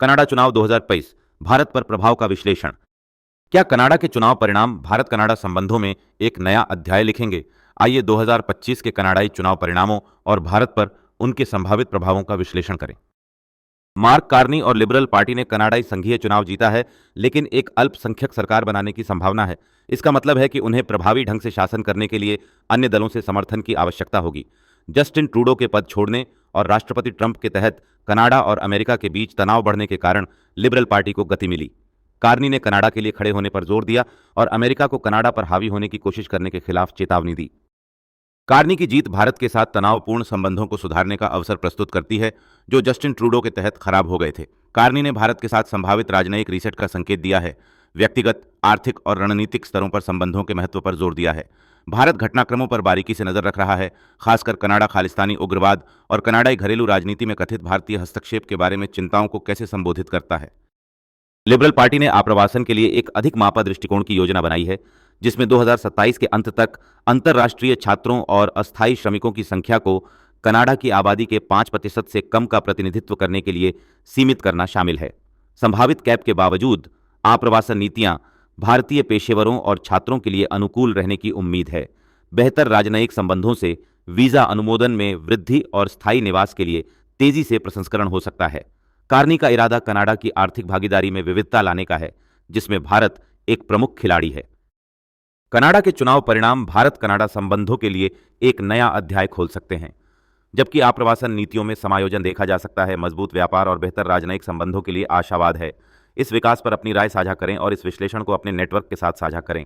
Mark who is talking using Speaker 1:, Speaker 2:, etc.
Speaker 1: Canada चुनाव 2023 भारत पर प्रभाव का विश्लेषण। क्या कनाडा के चुनाव परिणाम भारत कनाडा संबंधों में एक नया अध्याय लिखेंगे? आइए 2025 के कनाडाई चुनाव परिणामों और भारत पर उनके संभावित प्रभावों का विश्लेषण करें। मार्क कार्नी और लिबरल पार्टी ने कनाडाई संघीय चुनाव जीता है, लेकिन एक अल्पसंख्यक सरकार बनाने की संभावना है। इसका मतलब है कि उन्हें प्रभावी ढंग से शासन करने के लिए अन्य दलों से समर्थन की आवश्यकता होगी। जस्टिन ट्रूडो के पद छोड़ने और राष्ट्रपति ट्रंप के तहत कनाडा और अमेरिका के बीच तनाव बढ़ने के कारण लिबरल पार्टी को गति मिली। कार्नी ने कनाडा के लिए खड़े होने पर जोर दिया और अमेरिका को कनाडा पर हावी होने की कोशिश करने के खिलाफ चेतावनी दी। कार्नी की जीत भारत के साथ तनावपूर्ण संबंधों को सुधारने का अवसर प्रस्तुत करती है, जो जस्टिन ट्रूडो के तहत खराब हो गए थे। कार्नी ने भारत के साथ संभावित राजनयिक रीसेट का संकेत दिया है, व्यक्तिगत, आर्थिक और रणनीतिक स्तरों पर संबंधों के महत्व पर जोर दिया है। भारत घटनाक्रमों पर बारीकी से नजर रख रहा है, खासकर कनाडा खालिस्तानी उग्रवाद और कनाडाई घरेलू राजनीति में कथित भारतीय हस्तक्षेप के बारे में चिंताओं को कैसे संबोधित करता है। लिबरल पार्टी ने आप्रवासन के लिए एक अधिक मापा दृष्टिकोण की योजना बनाई है, जिसमें 2027 के अंत तक अंतर्राष्ट्रीय छात्रों और अस्थायी श्रमिकों की संख्या को कनाडा की आबादी के 5% से कम का प्रतिनिधित्व करने के लिए सीमित करना शामिल है। संभावित कैप के बावजूद आप्रवासन नीतियां भारतीय पेशेवरों और छात्रों के लिए अनुकूल रहने की उम्मीद है। बेहतर राजनयिक संबंधों से वीजा अनुमोदन में वृद्धि और स्थायी निवास के लिए तेजी से प्रसंस्करण हो सकता है। कार्नी का इरादा कनाडा की आर्थिक भागीदारी में विविधता लाने का है, जिसमें भारत एक प्रमुख खिलाड़ी है। कनाडा के चुनाव परिणाम भारत कनाडा संबंधों के लिए एक नया अध्याय खोल सकते हैं। जबकि आप्रवासन नीतियों में समायोजन देखा जा सकता है, मजबूत व्यापार और बेहतर राजनयिक संबंधों के लिए आशावाद है। इस विकास पर अपनी राय साझा करें और इस विश्लेषण को अपने नेटवर्क के साथ साझा करें।